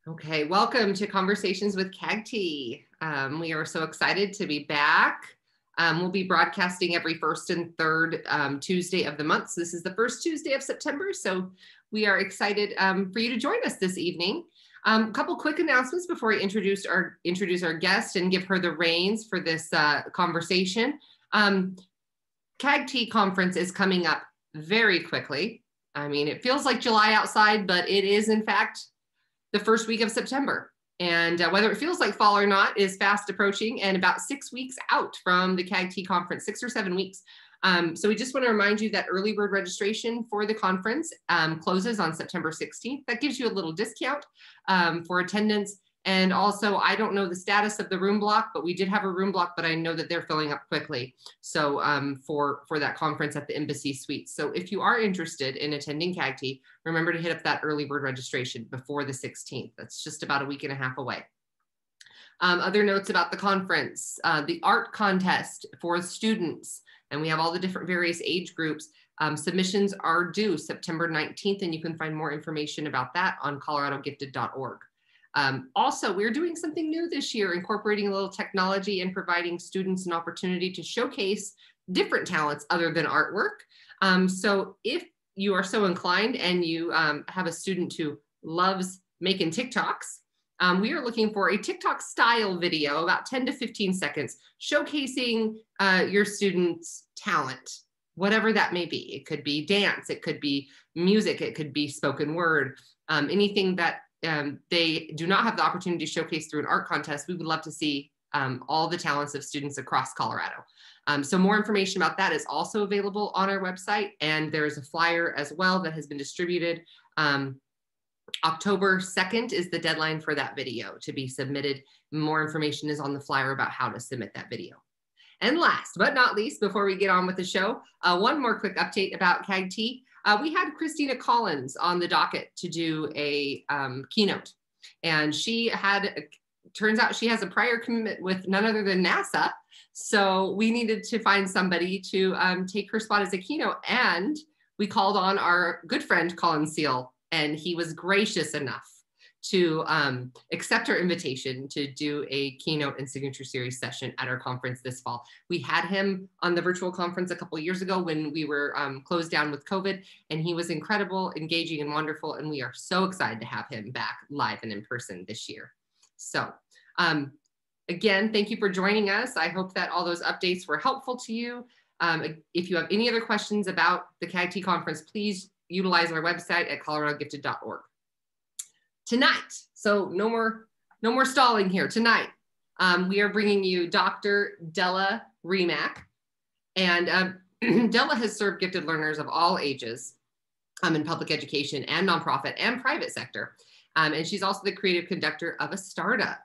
Okay, welcome to Conversations with CAGT. We are so excited to be back. We'll be broadcasting every first and third Tuesday of the month. So this is the first Tuesday of September. So we are excited for you to join us this evening. A couple quick announcements before I introduce our guest and give her the reins for this conversation. CAGT conference is coming up very quickly. I mean, it feels like July outside, but it is in fact the first week of September. And whether it feels like fall or not is fast approaching and about 6 weeks out from the CAGT conference, 6 or 7 weeks. So we just want to remind you that early bird registration for the conference closes on September 16th. That gives you a little discount for attendance. And also, I don't know the status of the room block, but we did have a room block, but I know that they're filling up quickly. So for that conference at the Embassy Suites. So if you are interested in attending CAGT, remember to hit up that early bird registration before the 16th. That's just about a week and a half away. Other notes about the conference, the art contest for students, and we have all the different various age groups. Submissions are due September 19th, and you can find more information about that on coloradogifted.org. Also, we're doing something new this year, incorporating a little technology and providing students an opportunity to showcase different talents other than artwork. So if you are so inclined and you have a student who loves making TikToks, we are looking for a TikTok style video, about 10 to 15 seconds, showcasing your student's talent, whatever that may be. It could be dance, it could be music, it could be spoken word, anything that they do not have the opportunity to showcase through an art contest. We would love to see all the talents of students across Colorado. So more information about that is also available on our website. And there's a flyer as well that has been distributed. October 2nd is the deadline for that video to be submitted. More information is on the flyer about how to submit that video. And last but not least, before we get on with the show, one more quick update about CAGT. We had Christina Collins on the docket to do a keynote, and turns out she has a prior commitment with none other than NASA. So we needed to find somebody to take her spot as a keynote, and we called on our good friend Colin Seal, and he was gracious enough to accept our invitation to do a keynote and signature series session at our conference this fall. We had him on the virtual conference a couple of years ago when we were closed down with COVID, and he was incredible, engaging, and wonderful. And we are so excited to have him back live and in person this year. So again, thank you for joining us. I hope that all those updates were helpful to you. If you have any other questions about the CAGT conference, please utilize our website at coloradogifted.org. Tonight, so no more stalling here. Tonight, we are bringing you Dr. Della Remack. And Della has served gifted learners of all ages in public education and nonprofit and private sector. And she's also the creative conductor of a startup.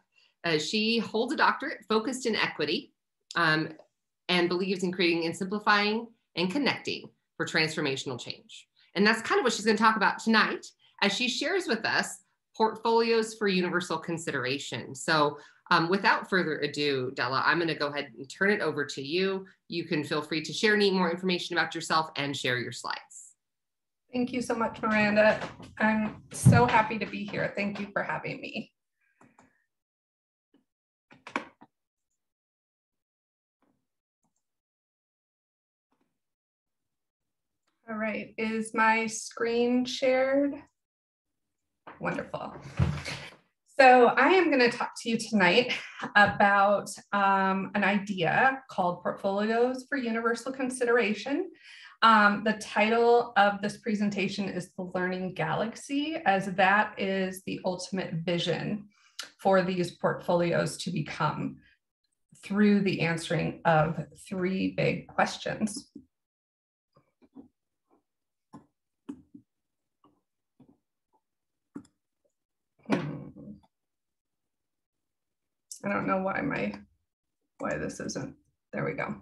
She holds a doctorate focused in equity and believes in creating and simplifying and connecting for transformational change. And that's kind of what she's going to talk about tonight as she shares with us portfolios for universal consideration. So without further ado, Della, I'm going to go ahead and turn it over to you. You can feel free to share any more information about yourself and share your slides. Thank you so much, Miranda. I'm so happy to be here. Thank you for having me. All right, is my screen shared? Wonderful. So I am going to talk to you tonight about an idea called Portfolios for Universal Consideration. The title of this presentation is The Learning Galaxy, as that is the ultimate vision for these portfolios to become through the answering of 3 big questions. I don't know why this isn't, there we go.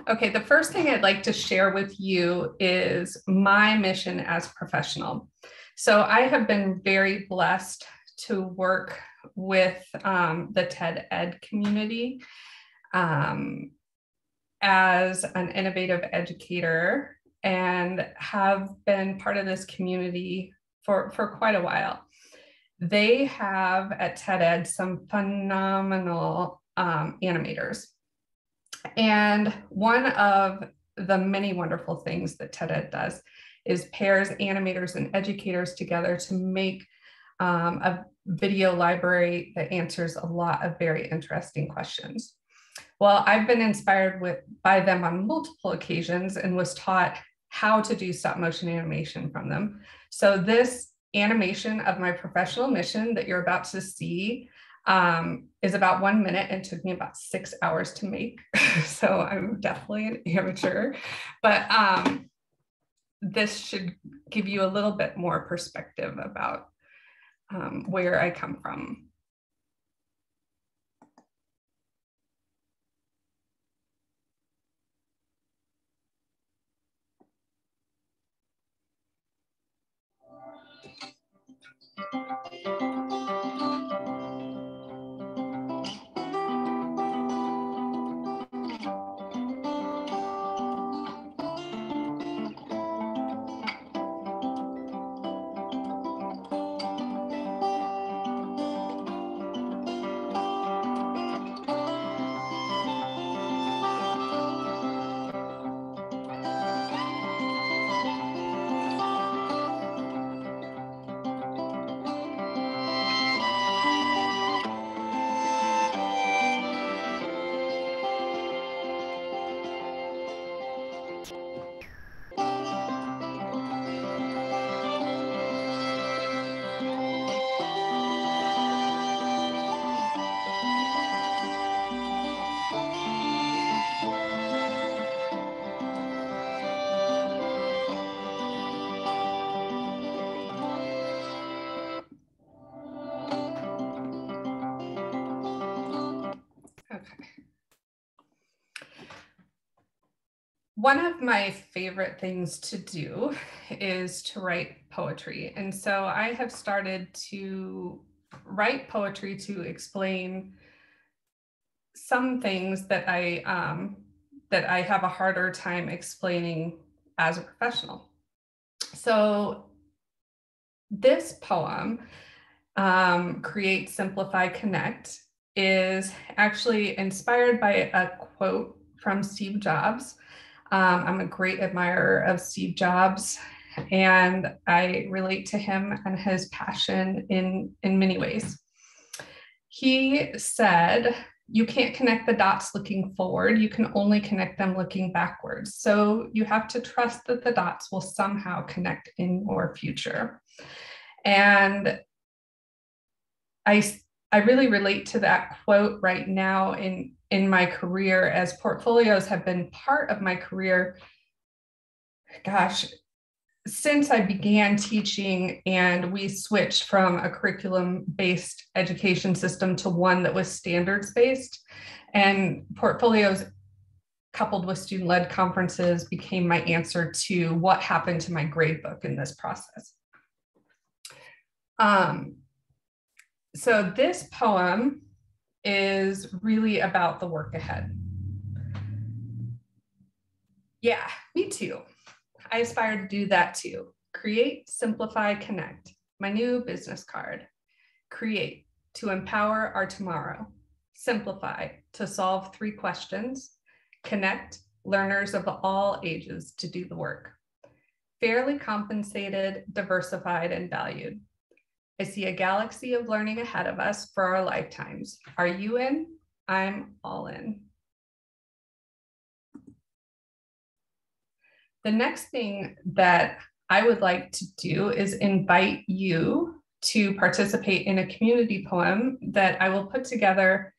Okay, the first thing I'd like to share with you is my mission as a professional. So I have been very blessed to work with the TED Ed community as an innovative educator, and have been part of this community for quite a while. They have at TED Ed some phenomenal animators. And one of the many wonderful things that TED Ed does is pairs animators and educators together to make a video library that answers a lot of very interesting questions. Well, I've been inspired by them on multiple occasions and was taught how to do stop motion animation from them. So this animation of my professional mission that you're about to see is about 1 minute and took me about 6 hours to make. So I'm definitely an amateur, but this should give you a little bit more perspective about where I come from. Okay. One of my favorite things to do is to write poetry. And so I have started to write poetry to explain some things that I have a harder time explaining as a professional. So this poem, Create, Simplify, Connect, is actually inspired by a quote from Steve Jobs. I'm a great admirer of Steve Jobs, and I relate to him and his passion in many ways. He said, "You can't connect the dots looking forward, you can only connect them looking backwards. So you have to trust that the dots will somehow connect in your future." And I really relate to that quote right now in my career, as portfolios have been part of my career, gosh, since I began teaching and we switched from a curriculum-based education system to one that was standards-based, and portfolios coupled with student-led conferences became my answer to what happened to my grade book in this process. So this poem is really about the work ahead. Yeah, me too. I aspire to do that too. Create, simplify, connect. My new business card. Create, to empower our tomorrow. Simplify, to solve 3 questions. Connect, learners of all ages to do the work. Fairly compensated, diversified, and valued. I see a galaxy of learning ahead of us for our lifetimes. Are you in? I'm all in. The next thing that I would like to do is invite you to participate in a community poem that I will put together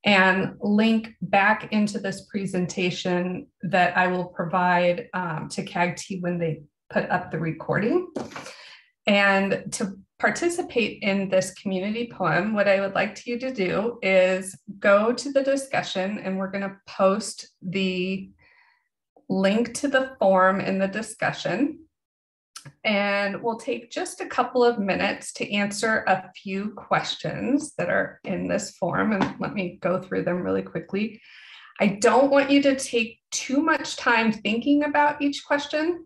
and link back into this presentation that I will provide to CAGT when they put up the recording. And to participate in this community poem, what I would like you to do is go to the discussion, and we're going to post the link to the form in the discussion. And we'll take just a couple of minutes to answer a few questions that are in this form. And let me go through them really quickly. I don't want you to take too much time thinking about each question.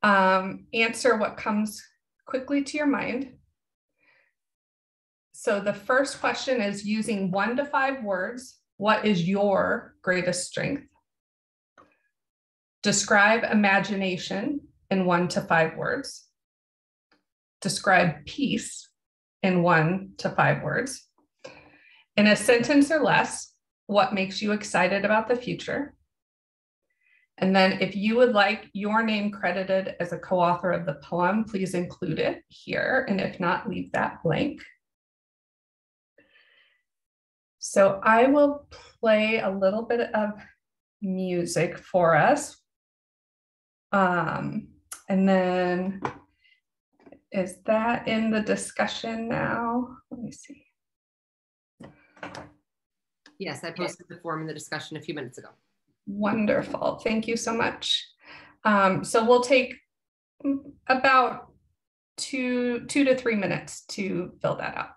Answer what comes quickly to your mind. So the first question is, using 1 to 5 words, what is your greatest strength? Describe imagination in 1 to 5 words. Describe peace in 1 to 5 words. In a sentence or less, what makes you excited about the future? And then if you would like your name credited as a co-author of the poem, please include it here. And if not, leave that blank. So I will play a little bit of music for us. And then is that in the discussion now? Let me see. Yes, I posted the form in the discussion a few minutes ago. Wonderful. Thank you so much. So we'll take about two to 3 minutes to fill that out.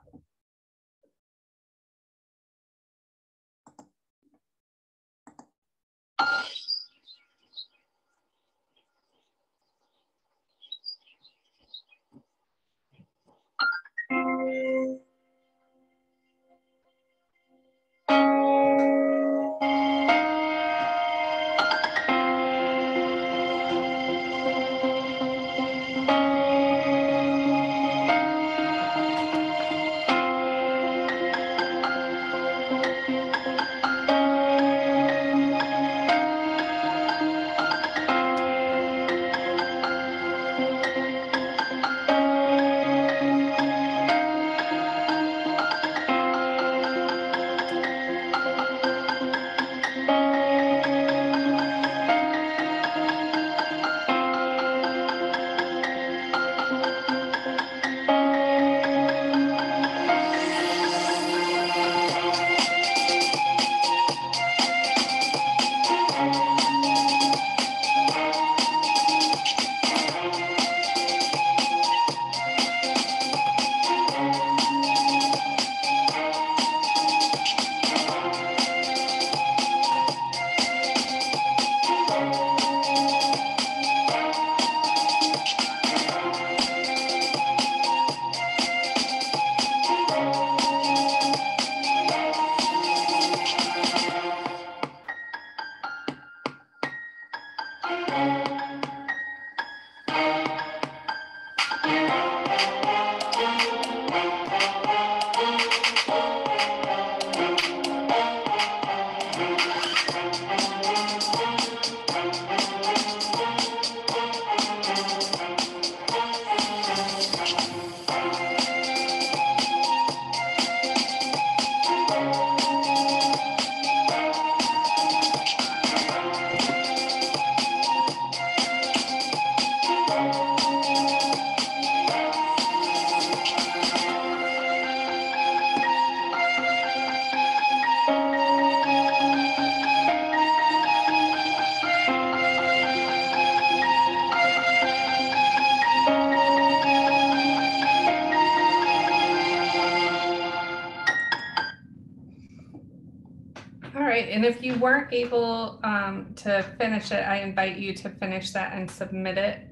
And if you weren't able to finish it, I invite you to finish that and submit it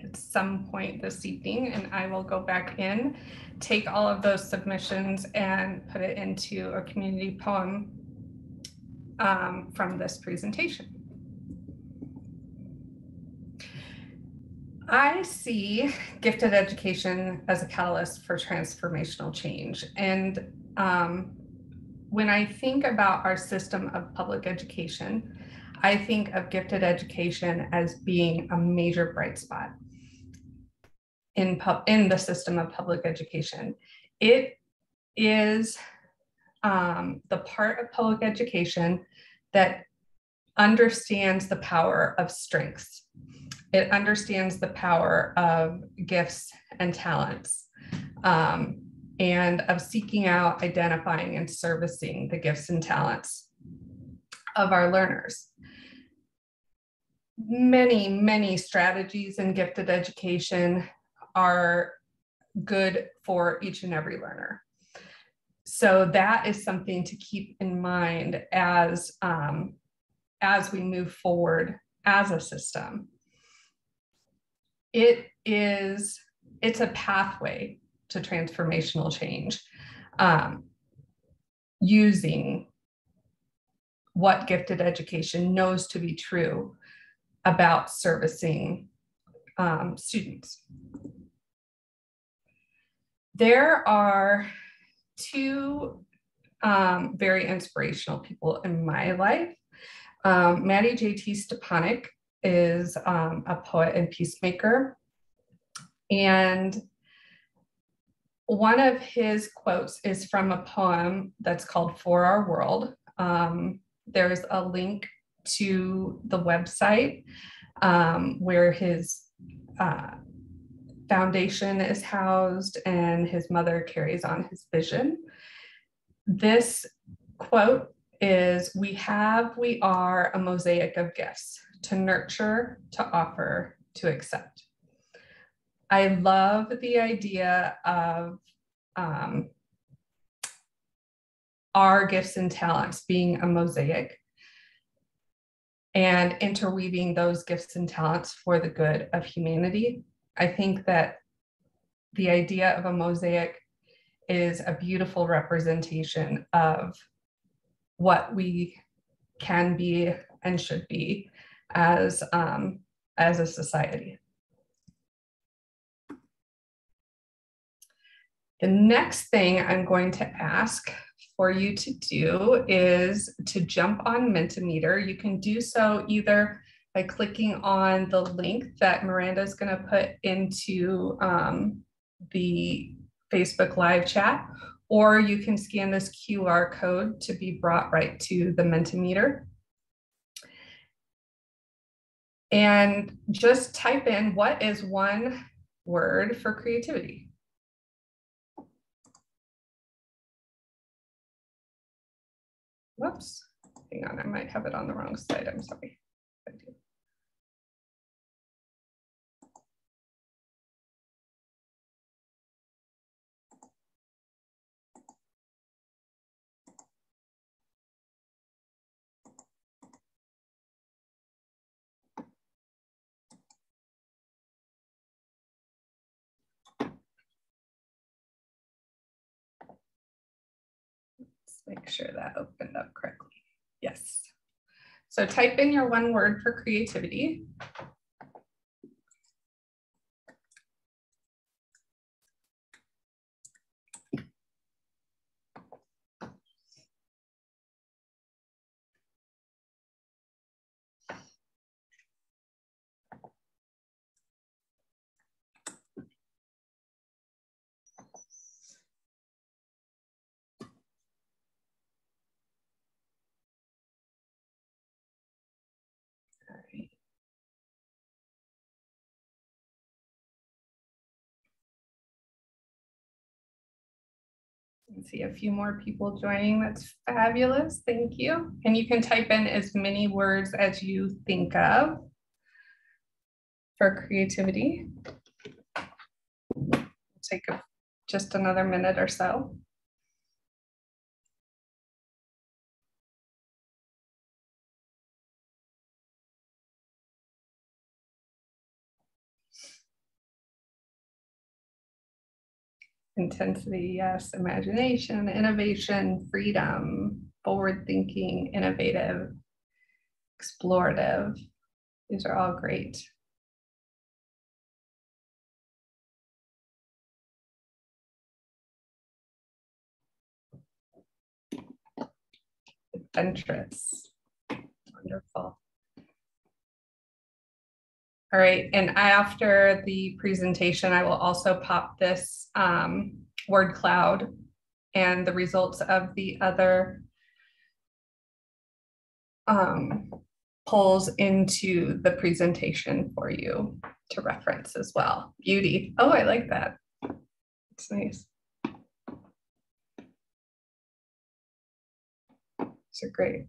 at some point this evening, and I will go back in, take all of those submissions and put it into a community poem from this presentation. I see gifted education as a catalyst for transformational change. And when I think about our system of public education, I think of gifted education as being a major bright spot in the system of public education. It is the part of public education that understands the power of strengths. It understands the power of gifts and talents, and of seeking out, identifying, and servicing the gifts and talents of our learners. Many, many strategies in gifted education are good for each and every learner. So that is something to keep in mind as we move forward as a system. It is it's a pathway to transformational change, using what gifted education knows to be true about servicing students. There are two very inspirational people in my life. Maddie J.T. Stepanek is a poet and peacemaker. And one of his quotes is from a poem that's called For Our World. There's a link to the website where his foundation is housed and his mother carries on his vision. This quote is, we are a mosaic of gifts to nurture, to offer, to accept. I love the idea of our gifts and talents being a mosaic and interweaving those gifts and talents for the good of humanity. I think that the idea of a mosaic is a beautiful representation of what we can be and should be as a society. The next thing I'm going to ask for you to do is to jump on Menta Meter. You can do so either by clicking on the link that Miranda is going to put into the Facebook live chat, or you can scan this QR code to be brought right to the Menta Meter. And just type in, what is one word for creativity? Whoops, hang on, I might have it on the wrong side, I'm sorry. Make sure that opened up correctly. Yes. So type in your one word for creativity. See a few more people joining. That's fabulous. Thank you. And you can type in as many words as you think of for creativity. Take just another minute or so. Intensity, yes. Imagination, innovation, freedom, forward thinking, innovative, explorative. These are all great. Adventurous. Wonderful. All right, and after the presentation, I will also pop this word cloud and the results of the other polls into the presentation for you to reference as well. Beauty. Oh, I like that. It's nice. These are great.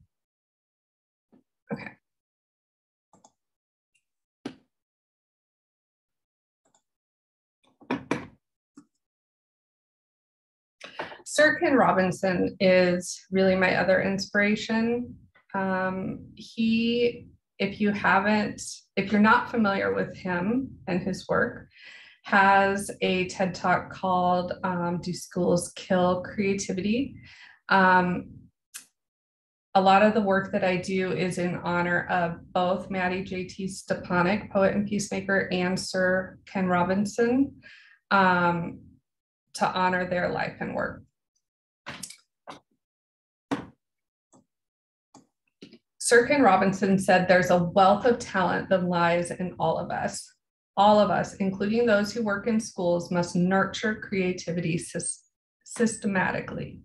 Okay. Sir Ken Robinson is really my other inspiration. If you're not familiar with him and his work, has a TED Talk called Do Schools Kill Creativity? A lot of the work that I do is in honor of both Maddie J.T. Stepanek, poet and peacemaker, and Sir Ken Robinson, to honor their life and work. Sir Ken Robinson said, "There's a wealth of talent that lies in all of us. All of us, including those who work in schools, must nurture creativity systematically."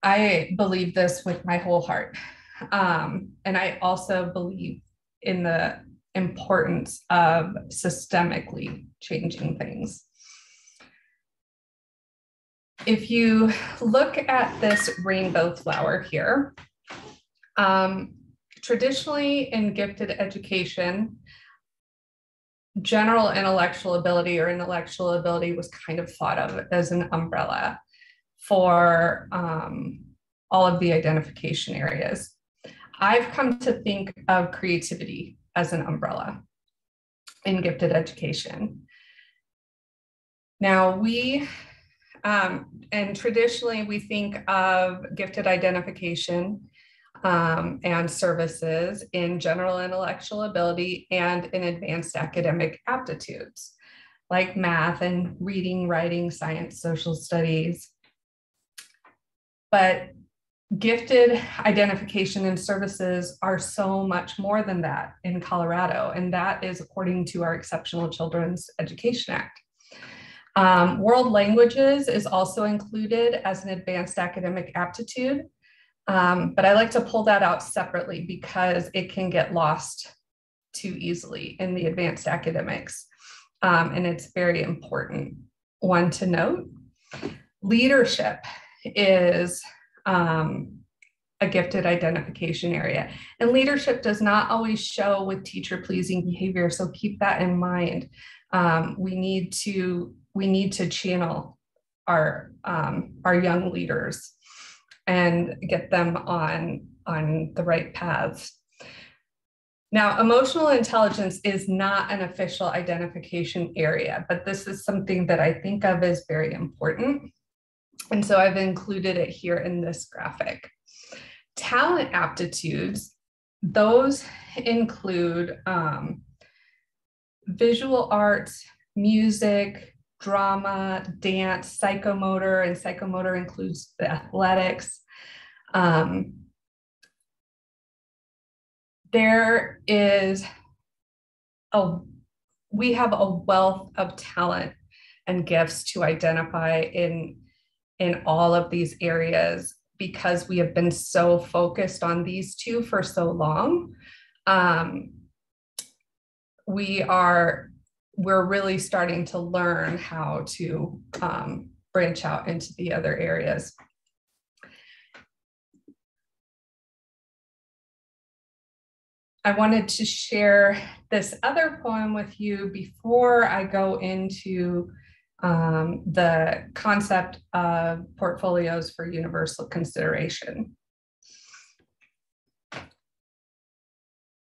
I believe this with my whole heart. And I also believe in the importance of systemically changing things. If you look at this rainbow flower here, traditionally in gifted education, general intellectual ability or intellectual ability was kind of thought of as an umbrella for all of the identification areas. I've come to think of creativity as an umbrella in gifted education. Now and traditionally we think of gifted identification and services in general intellectual ability and in advanced academic aptitudes, like math and reading, writing, science, social studies. But gifted identification and services are so much more than that in Colorado, and that is according to our Exceptional Children's Education Act. World languages is also included as an advanced academic aptitude, but I like to pull that out separately because it can get lost too easily in the advanced academics, and it's a very important one to note. Leadership is a gifted identification area, and leadership does not always show with teacher-pleasing behavior, so keep that in mind. We need to channel our young leaders and get them on the right paths. Now, emotional intelligence is not an official identification area, but this is something that I think of as very important. And so I've included it here in this graphic. Talent aptitudes, those include visual arts, music, drama, dance, psychomotor, and psychomotor includes the athletics. We have a wealth of talent and gifts to identify in all of these areas because we have been so focused on these two for so long. We're really starting to learn how to branch out into the other areas. I wanted to share this other poem with you before I go into the concept of portfolios for universal consideration.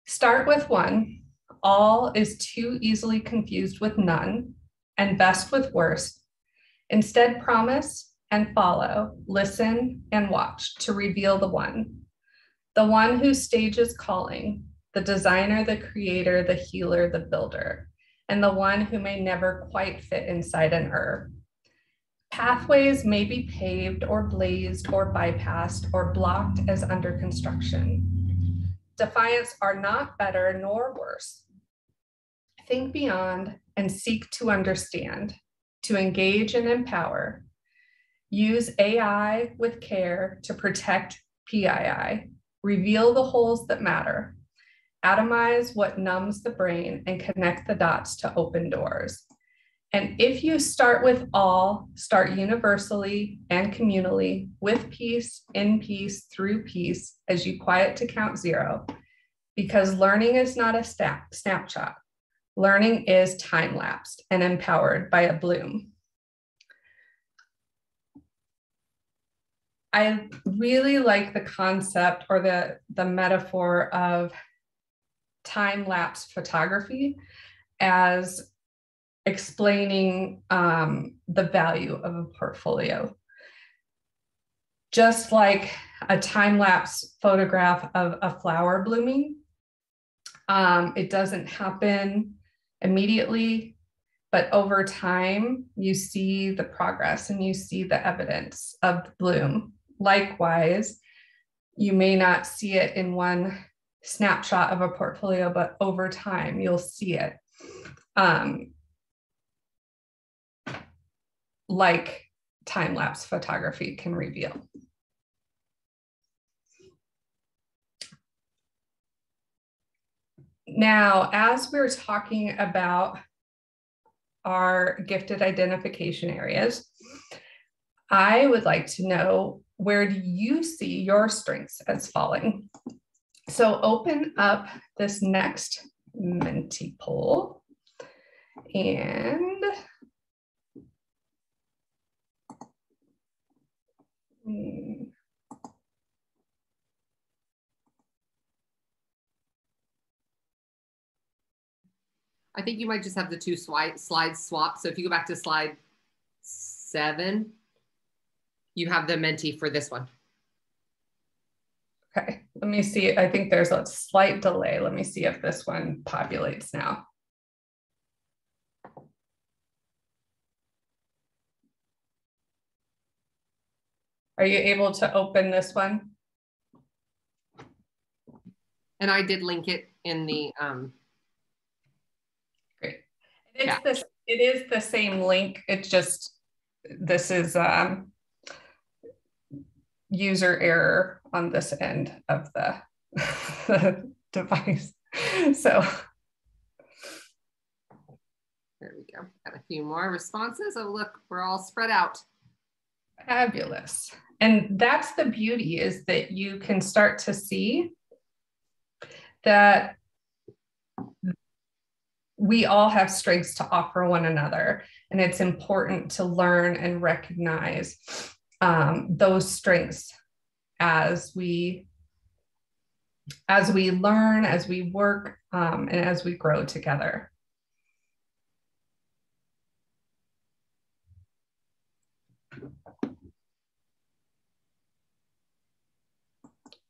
Start with one. All is too easily confused with none, and best with worst. Instead, promise and follow, listen and watch to reveal the one whose stage is calling, the designer, the creator, the healer, the builder, and the one who may never quite fit inside an herb. Pathways may be paved or blazed or bypassed or blocked as under construction. Defiance are not better nor worse. Think beyond and seek to understand, to engage and empower. Use AI with care to protect PII. Reveal the holes that matter. Atomize what numbs the brain and connect the dots to open doors. And if you start with all, start universally and communally with peace, in peace, through peace, as you quiet to count zero, because learning is not a snapshot. Learning is time-lapsed and empowered by a bloom. I really like the concept or the metaphor of time-lapse photography as explaining the value of a portfolio. Just like a time-lapse photograph of a flower blooming, it doesn't happen immediately, but over time, you see the progress and you see the evidence of the bloom. Likewise, you may not see it in one snapshot of a portfolio, but over time, you'll see it. Like time-lapse photography can reveal. Now, as we're talking about our gifted identification areas, I would like to know, where do you see your strengths as falling? So open up this next Menti poll and I think you might just have the two slides swapped. So if you go back to slide 7, you have the Menti for this one. Okay, let me see. I think there's a slight delay. Let me see if this one populates now. Are you able to open this one? And I did link it in the Great. It is the same link. It's just, this is user error on this end of the device. So there we go. Got a few more responses. Oh, look, we're all spread out. Fabulous. And that's the beauty, is that you can start to see that we all have strengths to offer one another. And it's important to learn and recognize those strengths as we learn, as we work, and as we grow together.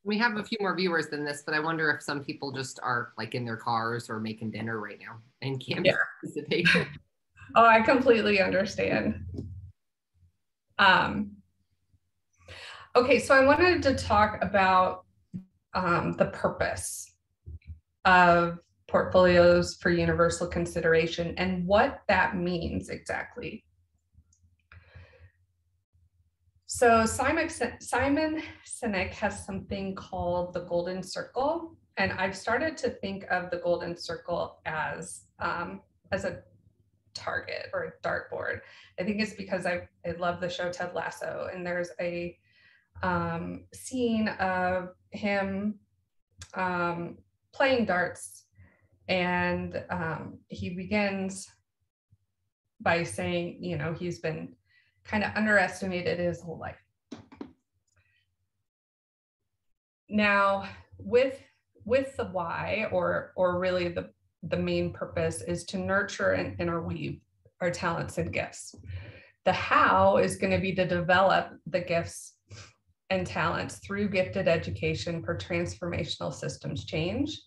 We have a few more viewers than this, but I wonder if some people just are like in their cars or making dinner right now and can't participate. Oh, I completely understand. Okay, so I wanted to talk about the purpose of portfolios for universal consideration and what that means exactly. So Simon Sinek has something called the golden circle, and I've started to think of the golden circle as a target or a dartboard. I think it's because I love the show Ted Lasso, and there's a scene of him playing darts, and he begins by saying, you know, he's been kind of underestimated his whole life. Now, with the why, or really the main purpose, is to nurture and interweave our talents and gifts. The how is going to be to develop the gifts and talents through gifted education for transformational systems change.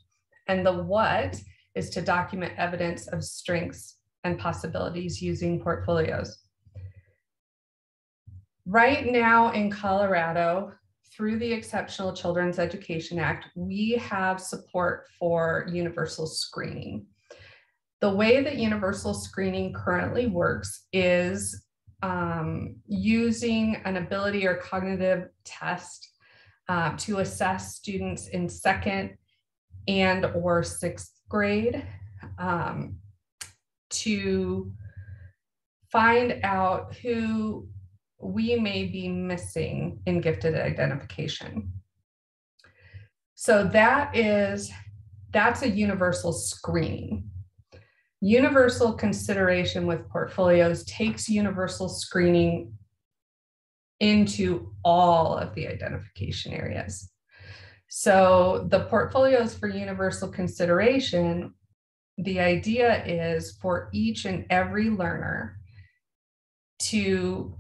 And the what is to document evidence of strengths and possibilities using portfolios. Right now in Colorado, through the Exceptional Children's Education Act, we have support for universal screening. The way that universal screening currently works is using an ability or cognitive test to assess students in 2nd and or 6th grade to find out who we may be missing in gifted identification. So that's a universal screening. Universal consideration with portfolios takes universal screening into all of the identification areas. So the portfolios for universal consideration the idea is for each and every learner to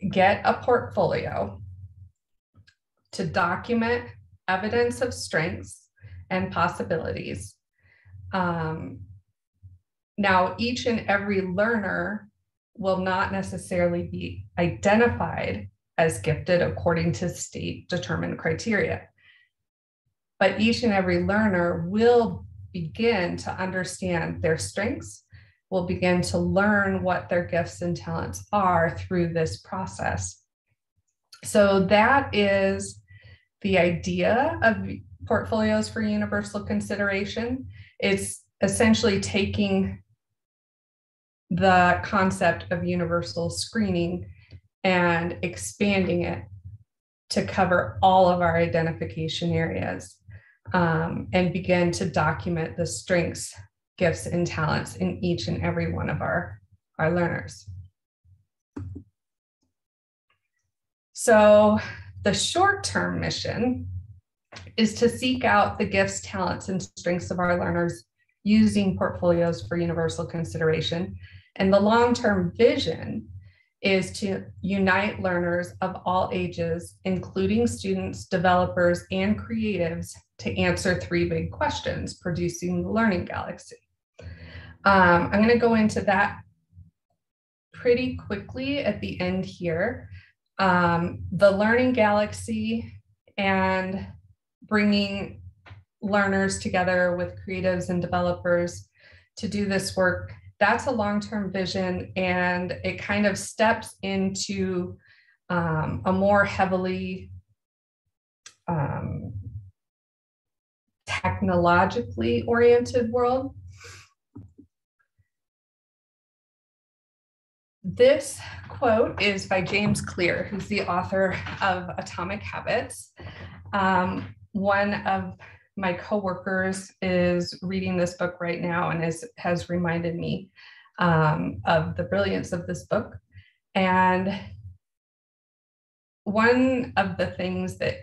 get a portfolio to document evidence of strengths and possibilities. Now, each and every learner will not necessarily be identified as gifted according to state-determined criteria, but each and every learner will begin to understand their strengths, will begin to learn what their gifts and talents are through this process. So that is the idea of portfolios for universal consideration. It's essentially taking the concept of universal screening and expanding it to cover all of our identification areas, and begin to document the strengths, gifts, and talents in each and every one of our learners. So the short-term mission is to seek out the gifts, talents, and strengths of our learners using portfolios for universal consideration. And the long-term vision is to unite learners of all ages, including students, developers, and creatives, to answer 3 big questions, producing the learning galaxy. I'm going to go into that pretty quickly at the end here. The learning galaxy and bringing learners together with creatives and developers to do this work, that's a long-term vision, and it kind of steps into a more heavily technologically oriented world. This quote is by James Clear, who's the author of Atomic Habits. One of my coworkers is reading this book right now and has reminded me of the brilliance of this book. And one of the things that,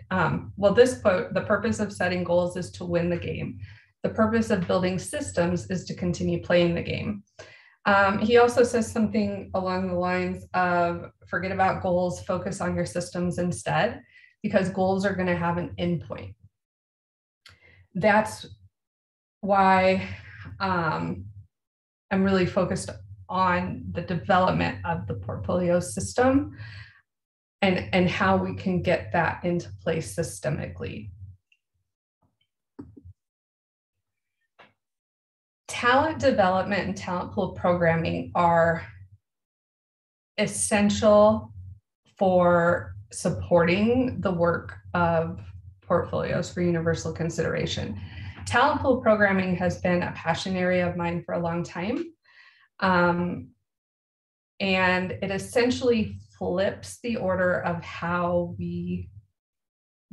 well, this quote, the purpose of setting goals is to win the game. The purpose of building systems is to continue playing the game. He also says something along the lines of forget about goals, focus on your systems instead, because goals are going to have an endpoint. That's why I'm really focused on the development of the portfolio system and how we can get that into place systemically. Talent development and talent pool programming are essential for supporting the work of portfolios for universal consideration. Talent pool programming has been a passion area of mine for a long time. And it essentially flips the order of how we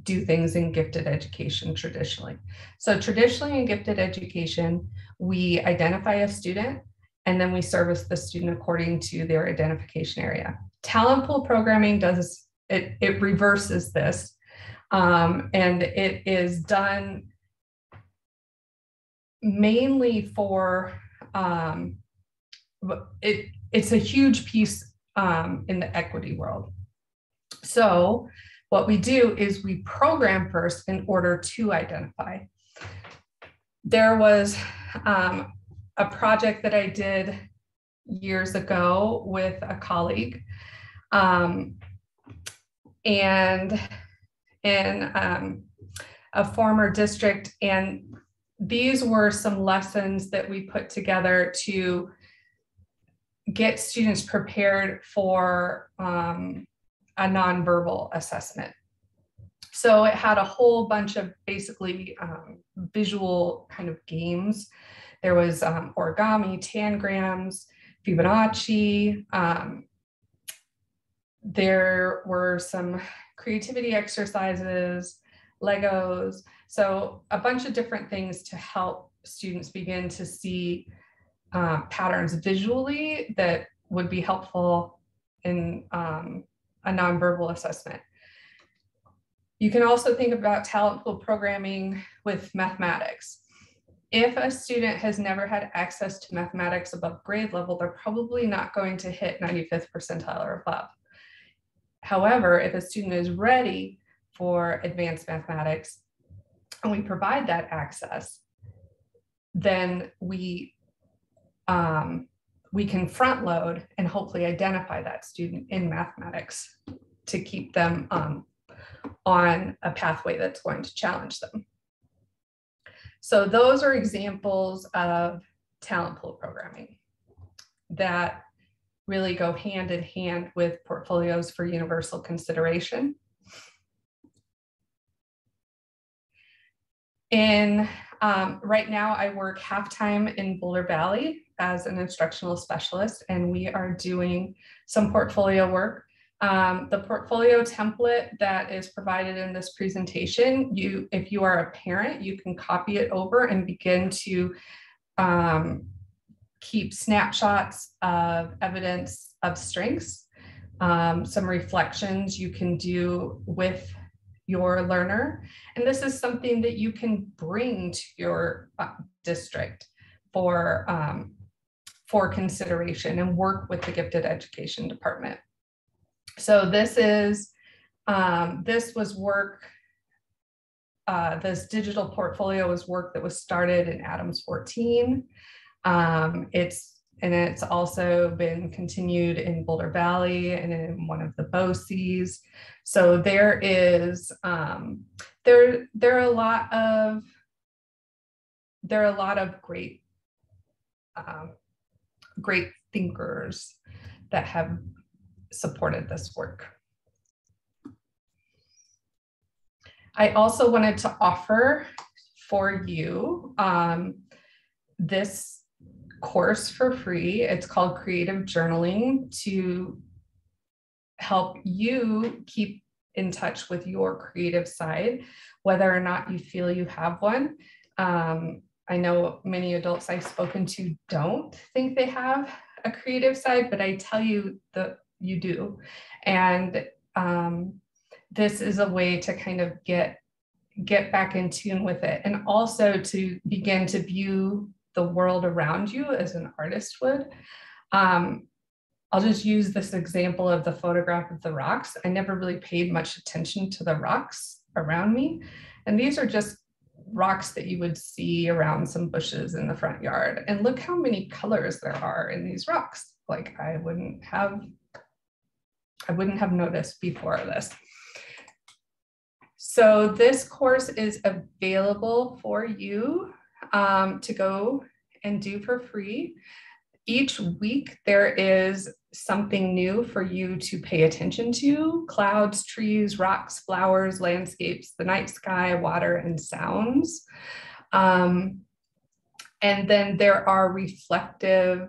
do things in gifted education traditionally. So traditionally in gifted education, we identify a student and then we service the student according to their identification area. Talent pool programming does, it reverses this. And it is done mainly for, it's a huge piece in the equity world. So what we do is we program first in order to identify. There was a project that I did years ago with a colleague, and in a former district, and these were some lessons that we put together to get students prepared for a nonverbal assessment. So it had a whole bunch of basically visual kind of games. There was origami, tangrams, Fibonacci. There were some creativity exercises, Legos. So a bunch of different things to help students begin to see patterns visually that would be helpful in a nonverbal assessment. You can also think about talent pool programming with mathematics. if a student has never had access to mathematics above grade level, they're probably not going to hit 95th percentile or above. However, if a student is ready for advanced mathematics and we provide that access, then we can front load and hopefully identify that student in mathematics to keep them on a pathway that's going to challenge them. So those are examples of talent pool programming that really go hand in hand with portfolios for universal consideration. Right now, I work half-time in Boulder Valley as an instructional specialist, and we are doing some portfolio work. The portfolio template that is provided in this presentation, if you are a parent, you can copy it over and begin to keep snapshots of evidence of strengths, some reflections you can do with your learner. And this is something that you can bring to your district for consideration and work with the gifted education department. So this was work, this digital portfolio was work that was started in Adams 14. It's also been continued in Boulder Valley and in one of the BOCES. So there is there are a lot of great great thinkers that have supported this work. I also wanted to offer for you this course for free. It's called Creative Journaling, to help you keep in touch with your creative side, whether or not you feel you have one. I know many adults I've spoken to don't think they have a creative side, but I tell you that you do. And this is a way to kind of get back in tune with it, and also to begin to view the world around you as an artist would. I'll just use this example of the photograph of the rocks. I never really paid much attention to the rocks around me. And these are just rocks that you would see around some bushes in the front yard. And look how many colors there are in these rocks. Like I wouldn't have noticed before this. So this course is available for you to go and do for free. Each week there is something new for you to pay attention to: clouds, trees, rocks, flowers, landscapes, the night sky, water, and sounds. And then there are reflective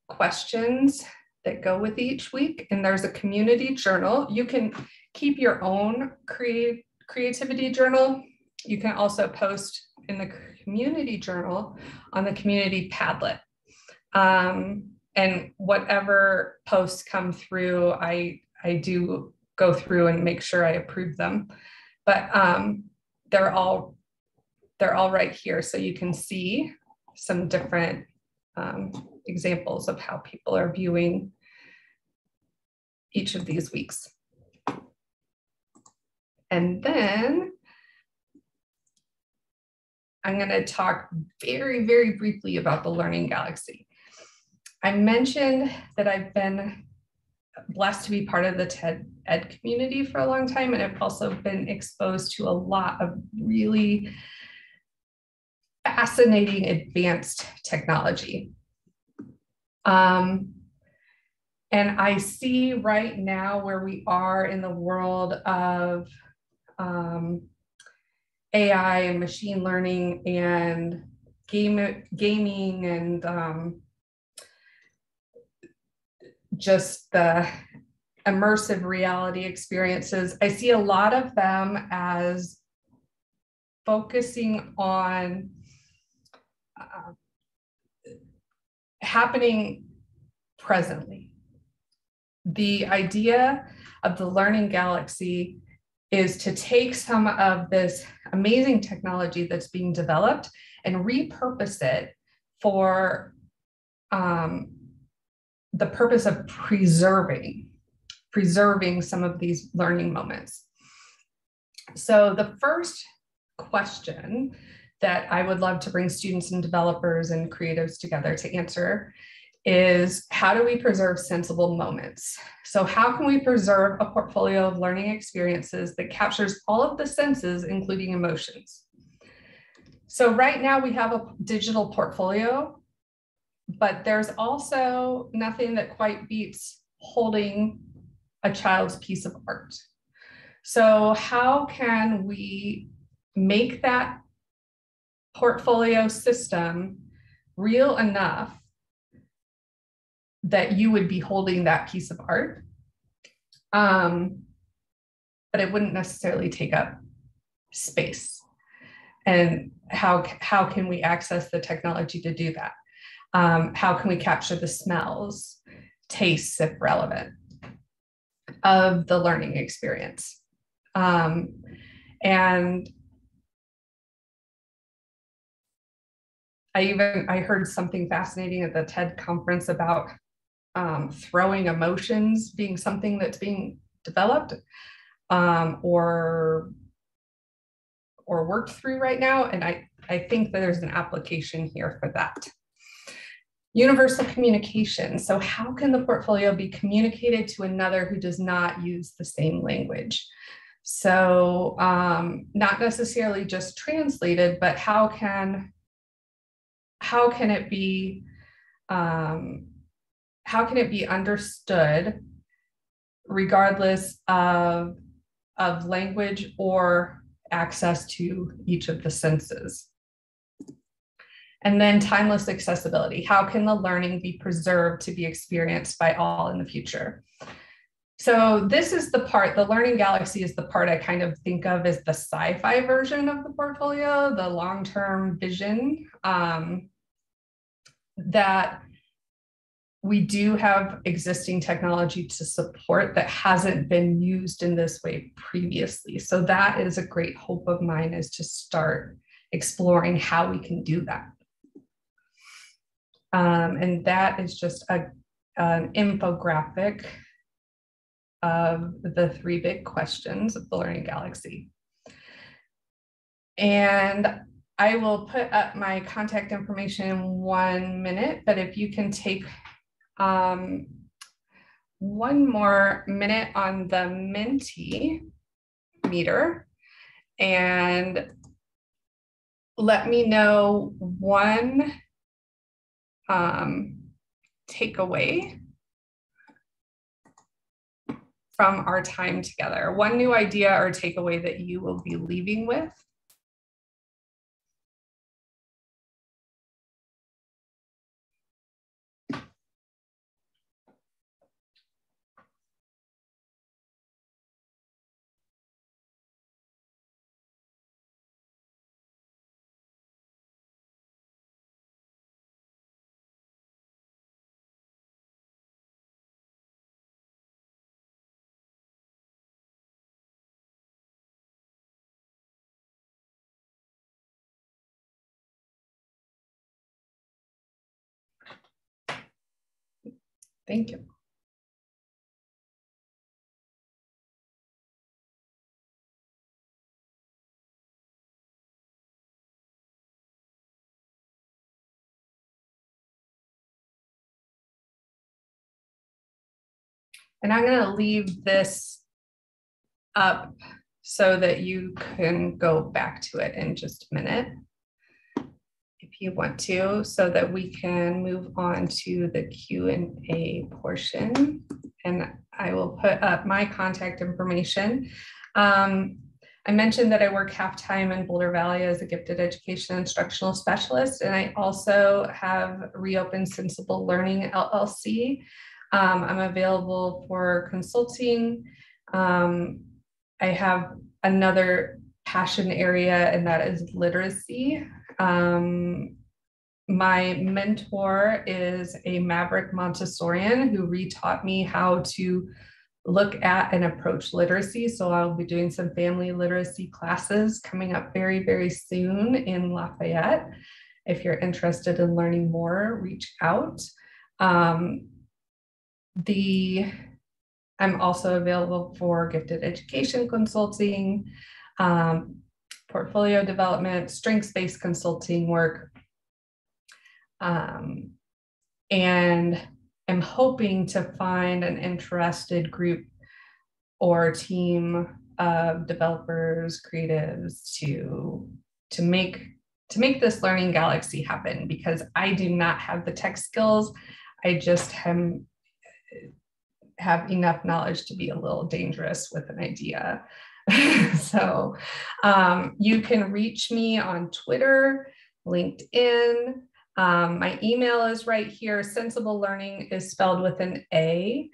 questions that go with each week. And there's a community journal. You can keep your own creativity journal. You can also post in the community journal on the community Padlet. And whatever posts come through, I do go through and make sure I approve them. But they're all right here, so you can see some different examples of how people are viewing each of these weeks. And then I'm going to talk very, very briefly about the Learning Galaxy. I mentioned that I've been blessed to be part of the TED Ed community for a long time, and I've also been exposed to a lot of really fascinating advanced technology. And I see right now where we are in the world of AI and machine learning and gaming and just the immersive reality experiences. I see a lot of them as focusing on happening presently. The idea of the Learning Galaxy is to take some of this amazing technology that's being developed and repurpose it for the purpose of preserving some of these learning moments. So the first question that I would love to bring students and developers and creatives together to answer is, how do we preserve sensible moments? So how can we preserve a portfolio of learning experiences that captures all of the senses, including emotions? So right now we have a digital portfolio, but there's also nothing that quite beats holding a child's piece of art. So how can we make that portfolio system real enough that you would be holding that piece of art, but it wouldn't necessarily take up space? And how can we access the technology to do that? How can we capture the smells, tastes, if relevant, of the learning experience? And I heard something fascinating at the TED conference about throwing emotions being something that's being developed or worked through right now. And I think that there's an application here for that. Universal communication. So how can the portfolio be communicated to another who does not use the same language? So not necessarily just translated, but how can it be understood regardless of language or access to each of the senses? And then timeless accessibility. How can the learning be preserved to be experienced by all in the future? So this is the part, the learning galaxy is the part I kind of think of as the sci-fi version of the portfolio, the long-term vision, that we do have existing technology to support that hasn't been used in this way previously. So that is a great hope of mine, is to start exploring how we can do that. And that is just an infographic of the 3 big questions of the learning galaxy. And I will put up my contact information in 1 minute, but if you can take 1 more minute on the Menta Meter and let me know one takeaway from our time together, one new idea or takeaway that you will be leaving with. Thank you. And I'm going to leave this up so that you can go back to it in just a minute, if you want to, so that we can move on to the Q&A portion. And I will put up my contact information. I mentioned that I work half-time in Boulder Valley as a gifted education instructional specialist, and I also have Reopen Sensible Learning LLC. I'm available for consulting. I have another passion area, and that is literacy. My mentor is a maverick Montessorian who retaught me how to look at and approach literacy. So I'll be doing some family literacy classes coming up very, very soon in Lafayette. If you're interested in learning more, reach out. I'm also available for gifted education consulting, portfolio development, strengths-based consulting work. And I'm hoping to find an interested group or team of developers, creatives to make this learning galaxy happen, because I do not have the tech skills. I just have enough knowledge to be a little dangerous with an idea. So you can reach me on Twitter, LinkedIn. My email is right here. Sensible Learning is spelled with an A.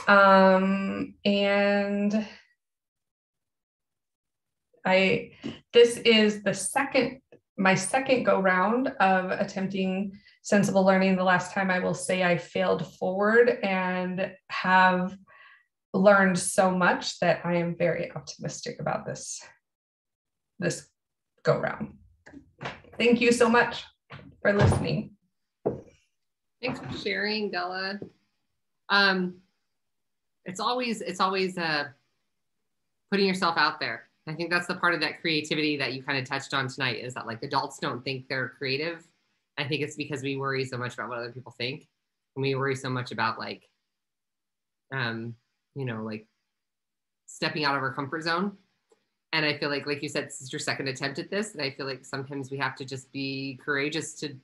And this is my second go round of attempting sensible learning. The last time, I will say, I failed forward and have learned so much that I am very optimistic about this go round. Thank you so much for listening. Thanks for sharing, Della. It's always putting yourself out there. I think that's the part of that creativity that you kind of touched on tonight, is that like adults don't think they're creative. I think it's because we worry so much about what other people think. And we worry so much about like, like stepping out of our comfort zone. And I feel like you said, this is your second attempt at this. And I feel like sometimes we have to just be courageous to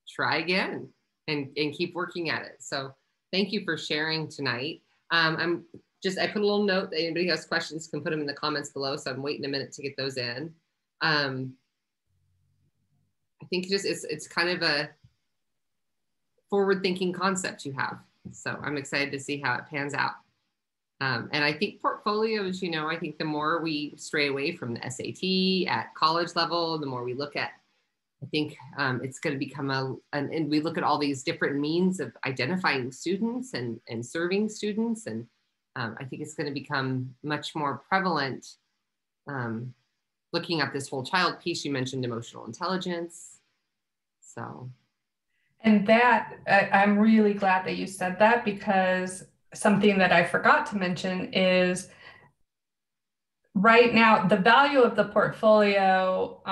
try again and keep working at it. So thank you for sharing tonight. I put a little note that anybody who has questions can put them in the comments below. So I'm waiting a minute to get those in. I think it's kind of a forward-thinking concept you have. So I'm excited to see how it pans out. And I think portfolios, I think the more we stray away from the SAT at college level, the more we look at, I think it's going to become and we look at all these different means of identifying students and serving students. And I think it's going to become much more prevalent looking at this whole child piece. You mentioned emotional intelligence. So. And that, I'm really glad that you said that, because something that I forgot to mention is right now, the value of the portfolio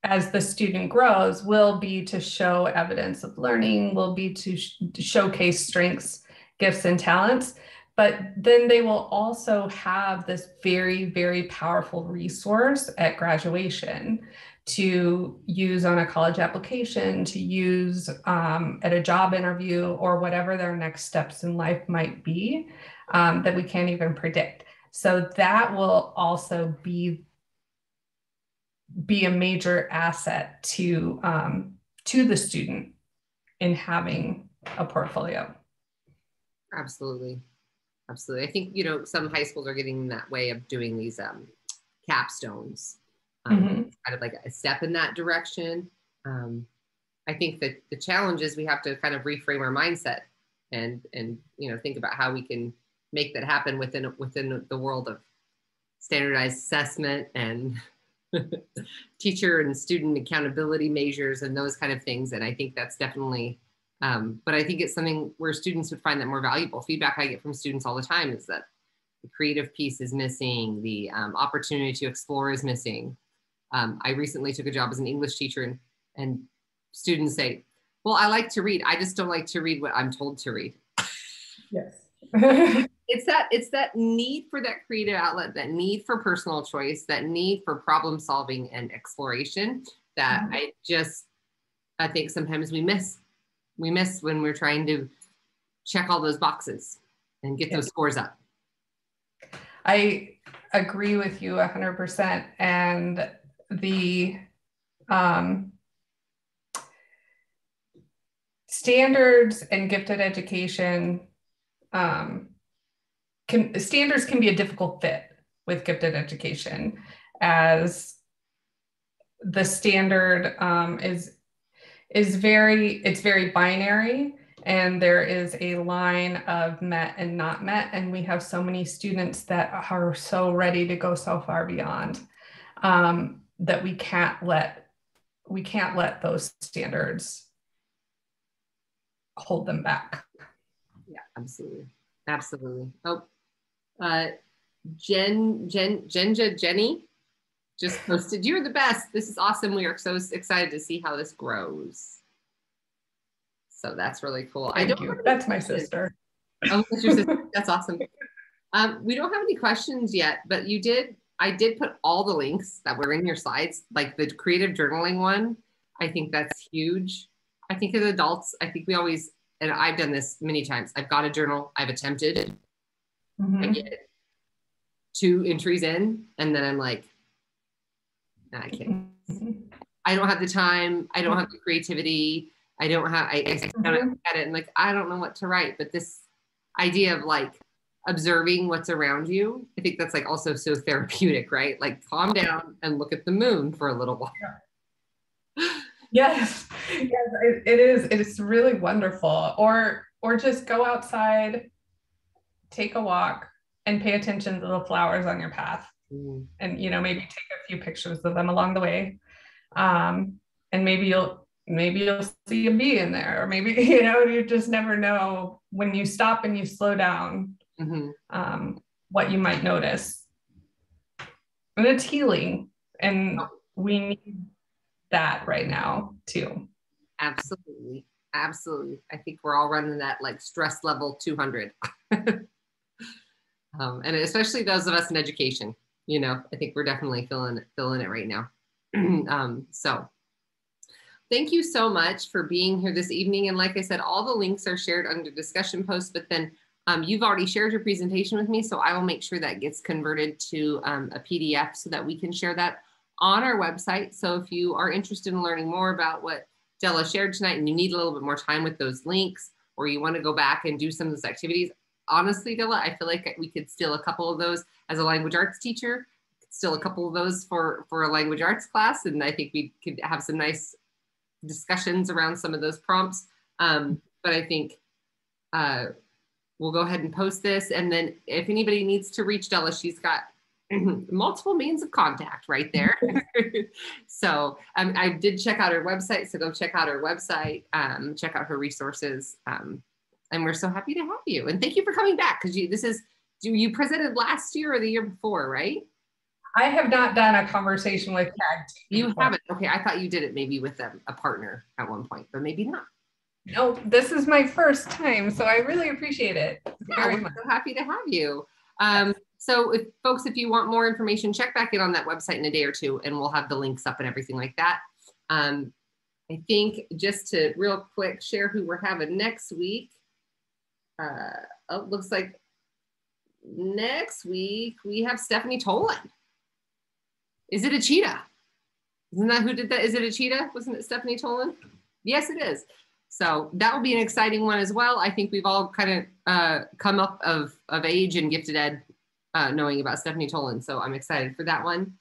as the student grows will be to show evidence of learning, will be to showcase strengths, gifts, and talents. But then they will also have this very, very powerful resource at graduation to use on a college application, to use at a job interview, or whatever their next steps in life might be that we can't even predict. So that will also be a major asset to the student in having a portfolio. Absolutely. Absolutely. I think, some high schools are getting in that way of doing these capstones. Kind of like a step in that direction. I think that the challenge is we have to kind of reframe our mindset and think about how we can make that happen within the world of standardized assessment and teacher and student accountability measures and those kind of things. And I think that's definitely, but I think it's something where students would find that more valuable. Feedback I get from students all the time is that the creative piece is missing, the opportunity to explore is missing. I recently took a job as an English teacher, and students say, well, I like to read. I just don't like to read what I'm told to read. Yes. It's that need for that creative outlet, that need for personal choice, that need for problem solving and exploration that I think sometimes we miss when we're trying to check all those boxes and get those scores up. I agree with you 100%. And the standards and gifted education standards can be a difficult fit with gifted education, as the standard is very binary, And there is a line of met and not met. And we have so many students that are so ready to go so far beyond that we can't let those standards hold them back. Yeah, absolutely. Absolutely. Oh, Jenny just posted, "You're the best. This is awesome. We are so excited to see how this grows." So that's really cool. Thank you. That's my sister. Oh, that's your sister. That's awesome. We don't have any questions yet, but I did put all the links that were in your slides, like the creative journaling one. I think that's huge. I think as adults, I think we always, and I've done this many times, I've got a journal, I've attempted, I get 2 entries in, and then I'm like, nah, I can't. I don't have the time. I don't have the creativity. I don't have, I look at it and like, I don't know what to write, but this idea of like observing what's around you, I think that's like also so therapeutic, right? Like calm down and look at the moon for a little while. Yes, it is. It's really wonderful. Or just go outside, take a walk, and pay attention to the flowers on your path. And maybe take a few pictures of them along the way. And maybe you'll see a bee in there, or maybe you just never know when you stop and you slow down what you might notice. And it's healing, and we need that right now too. Absolutely. I think we're all running that like stress level 200. And especially those of us in education, I think we're definitely feeling it right now. So thank you so much for being here this evening. And like I said, all the links are shared under discussion posts, but then you've already shared your presentation with me, so I will make sure that gets converted to a PDF so that we can share that on our website. So if you are interested in learning more about what Della shared tonight and you need a little bit more time with those links, or you want to go back and do some of those activities, honestly, Della, I feel like we could steal a couple of those as a language arts teacher, still a couple of those for a language arts class. And I think we could have some nice discussions around some of those prompts. But I think we'll go ahead and post this. And then if anybody needs to reach Della, she's got multiple means of contact right there. So I did check out her website. So go check out her website, check out her resources. And we're so happy to have you. And thank you for coming back, because you presented last year or the year before, right? I have not done a conversation with CAGT. You haven't? Okay, I thought you did it maybe with a partner at one point, but maybe not. No, this is my first time, so I really appreciate it. Yeah, we're so happy to have you. So if you want more information, check back in on that website in a day or two, and we'll have the links up and everything like that. I think just to real quick share who we're having next week. Looks like next week we have Stephanie Tolan. Is it a cheetah? Isn't that who did that? Is it a cheetah? Wasn't it Stephanie Tolan? Yes, it is. So that will be an exciting one as well. I think we've all kind of come up of age in gifted ed knowing about Stephanie Tolan. So I'm excited for that one.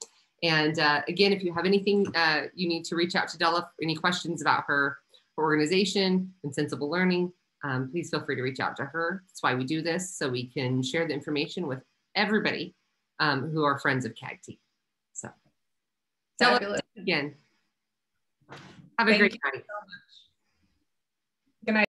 And again, if you have anything you need to reach out to Della, any questions about her organization and sensible learning, please feel free to reach out to her. That's why we do this, so we can share the information with everybody who are friends of CAGT. So Della, again, have a great night. Good night.